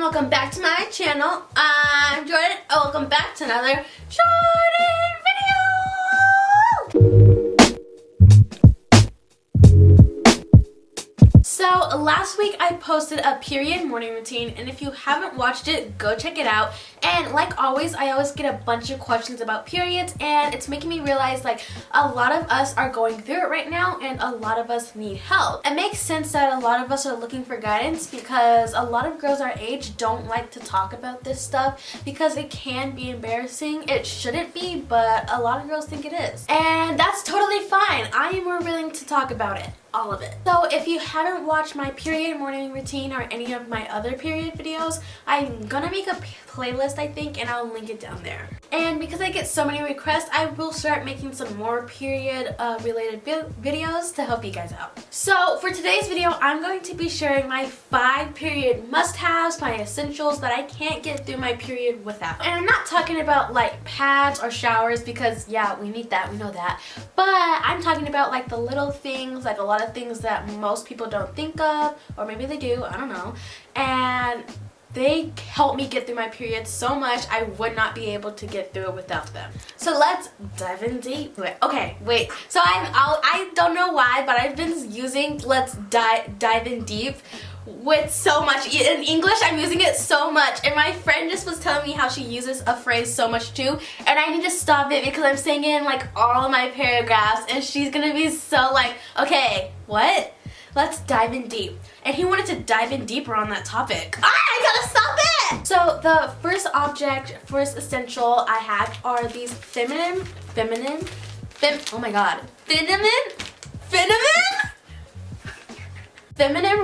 welcome back to my channel. I'm Jordyn and welcome back to another Jordyn video! So last week I posted a period morning routine, and if you haven't watched it, go check it out. And like always, I always get a bunch of questions about periods, and it's making me realize like a lot of us are going through it right now and a lot of us need help. It makes sense that a lot of us are looking for guidance because a lot of girls our age don't like to talk about this stuff because it can be embarrassing. It shouldn't be, but a lot of girls think it is. And that's totally fine. I am more willing to talk about it. All of it. So if you haven't watched my period morning routine or any of my other period videos, I'm gonna make a playlist, I think, and I'll link it down there. And because I get so many requests, I will start making some more period related videos to help you guys out. So for today's video, I'm going to be sharing my 5 period must-haves, my essentials that I can't get through my period without. And I'm not talking about like pads or showers because yeah, we need that, we know that. But I'm talking about like the little things, like a lot of things that most people don't think of, or maybe they do, I don't know, and they help me get through my period so much I would not be able to get through it without them. So let's dive in deep. Okay, wait. So I don't know why, but I've been using let's dive in deep with so much. In English, I'm using it so much, and my friend just was telling me how she uses a phrase so much too, and I need to stop it because I'm saying it in like all of my paragraphs, and she's gonna be so like, okay, what? Let's dive in deep. And he wanted to dive in deeper on that topic. I gotta stop it! So the first essential I have are these feminine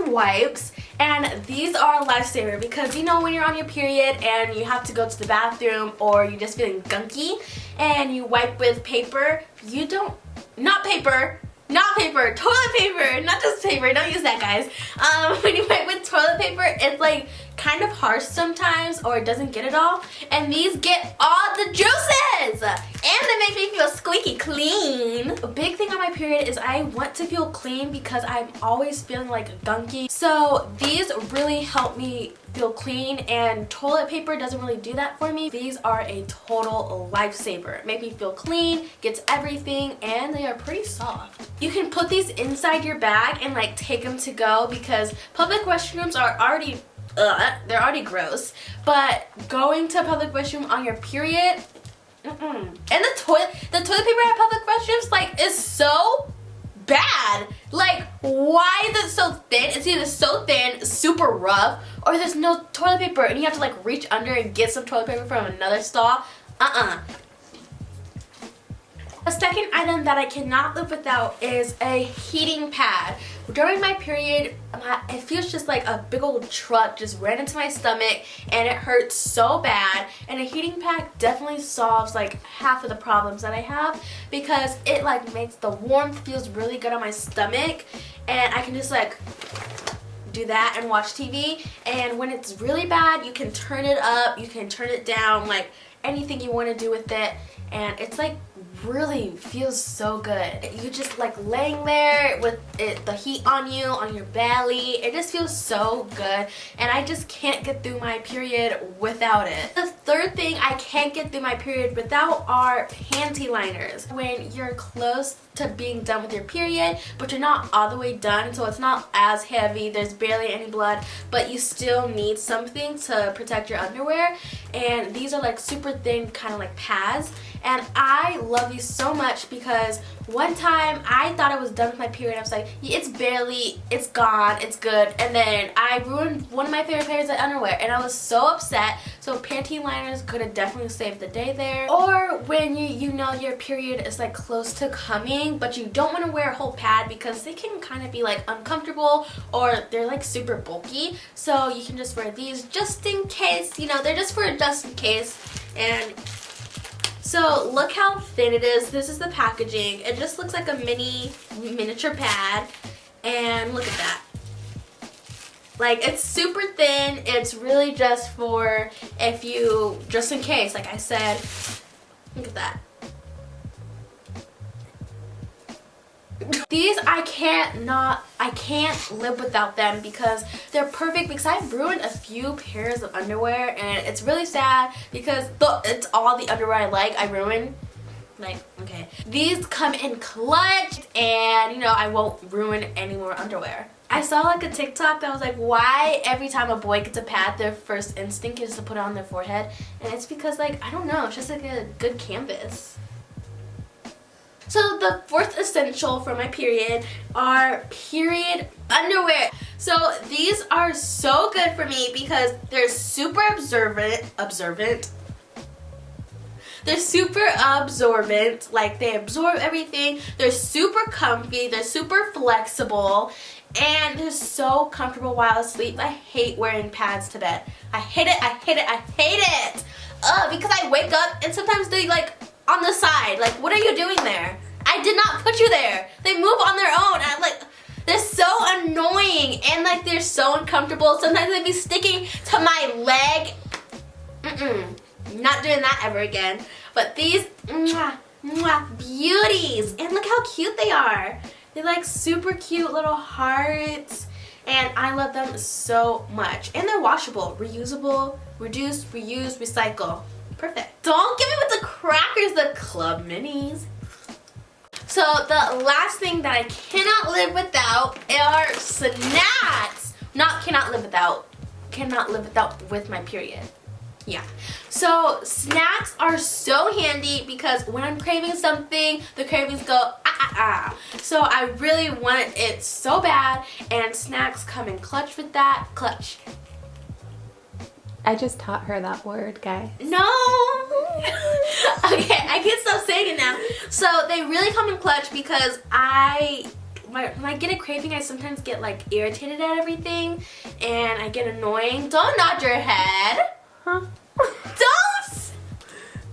wipes. And these are a lifesaver because you know when you're on your period and you have to go to the bathroom or you're just feeling gunky and you wipe with paper, toilet paper, not just paper, don't use that, guys. When you wipe with toilet paper, it's like kind of harsh sometimes, or it doesn't get it all, and these get all the juices, and they make me feel squeaky clean. A big thing on my period is I want to feel clean because I'm always feeling like gunky, so these really help me feel clean, and toilet paper doesn't really do that for me. These are a total lifesaver. Make me feel clean, gets everything, and they are pretty soft. You can put these inside your bag and like take them to go because public restrooms are already they're already gross, but going to a public restroom on your period, and the toilet paper at public restrooms like is so bad. Like, why is it so thin? It's either so thin, super rough, or there's no toilet paper and you have to like reach under and get some toilet paper from another stall. A second item that I cannot live without is a heating pad. During my period, it feels just like a big old truck just ran into my stomach and it hurts so bad, and a heating pad definitely solves like half of the problems that I have because it like makes the warmth feels really good on my stomach, and I can just like do that and watch TV. And when it's really bad, you can turn it up, you can turn it down, like anything you want to do with it, and it's like really feels so good. You just like laying there with the heat on you, on your belly. It just feels so good, and I just can't get through my period without it. The third thing I can't get through my period without are panty liners. When you're close to being done with your period, but you're not all the way done, so it's not as heavy, there's barely any blood, but you still need something to protect your underwear, and these are like super thin kind of like pads, and I love these so much because one time I thought I was done with my period. I was like, it's gone, it's good, and then I ruined one of my favorite pairs of underwear, and I was so upset. So panty liners could have definitely saved the day there. Or when you know your period is like close to coming, but you don't want to wear a whole pad because they can kind of be like uncomfortable, or they're like super bulky, so you can just wear these just in case, you know, they're just for just in case. And so look how thin it is. This is the packaging. It just looks like a miniature pad, and look at that. Like, it's super thin. It's really just for if you, just in case, like I said. Look at that. These I can't live without them because they're perfect, because I've ruined a few pairs of underwear and it's really sad because it's all the underwear I like I ruin. Like, okay. These come in clutch and, you know, I won't ruin any more underwear. I saw like a TikTok that was like, why every time a boy gets a pad, their first instinct is to put it on their forehead. And it's because, like, I don't know, it's just like a good canvas. So the fourth essential for my period are period underwear. So these are so good for me because they're super absorbent. They're super absorbent, like they absorb everything. They're super comfy, they're super flexible, and they're so comfortable while asleep. I hate wearing pads to bed. I hate it, I hate it, I hate it. Because I wake up and sometimes they like on the side. Like, what are you doing there? I did not put you there. They move on their own. And I'm like, they're so annoying and like they're so uncomfortable. Sometimes they be sticking to my leg. Not doing that ever again. But these beauties, and look how cute they are. They're like super cute little hearts, and I love them so much. And they're washable, reusable, reduce, reuse, recycle. Perfect. Don't give me with the crackers, the Club Minis. So the last thing that I cannot live without are snacks. Not cannot live without with my period. Yeah, so snacks are so handy because when I'm craving something, the cravings go So I really want it so bad, and snacks come in clutch with that. Clutch. I just taught her that word, guys. No! Okay, I can stop saying it now. So they really come in clutch because when I get a craving, I sometimes get like irritated at everything and I get annoying. Don't nod your head. Huh?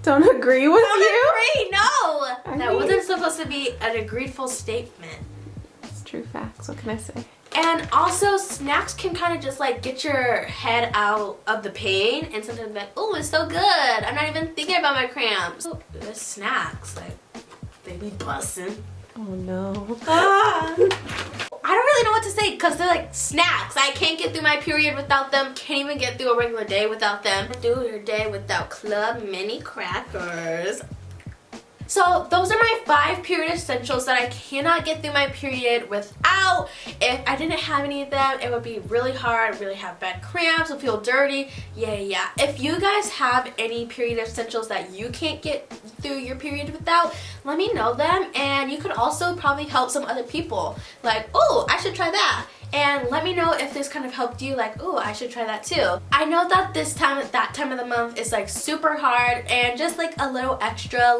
Don't agree with you? Agree, no! That wasn't supposed to be an agreedful statement. It's true facts, what can I say? And also, snacks can kind of just like get your head out of the pain and sometimes be like, oh, it's so good. I'm not even thinking about my cramps. So, the snacks, like, they be busting. Oh no. I don't really know what to say because they're like snacks. I can't get through my period without them. Can't even get through a regular day without them. Do your day without Club Mini crackers. So those are my 5 period essentials that I cannot get through my period without. If I didn't have any of them, it would be really hard, really have bad cramps, would feel dirty. Yeah. If you guys have any period essentials that you can't get through your period without, let me know them, and you could also probably help some other people. Like, oh, I should try that. And let me know if this kind of helped you, like, oh, I should try that too. I know that that time of the month is like super hard, and just like a little extra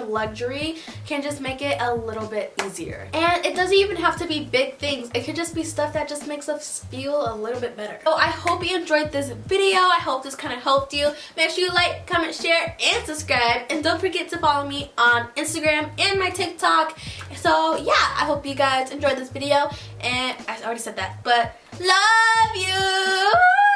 luxury can just make it a little bit easier. And it doesn't even have to be big things. It could just be stuff that just makes us feel a little bit better. So I hope you enjoyed this video. I hope this kind of helped you. Make sure you like, comment, share, and subscribe. And don't forget to follow me on Instagram and my TikTok. So yeah, I hope you guys enjoyed this video. And I already said that, but love you!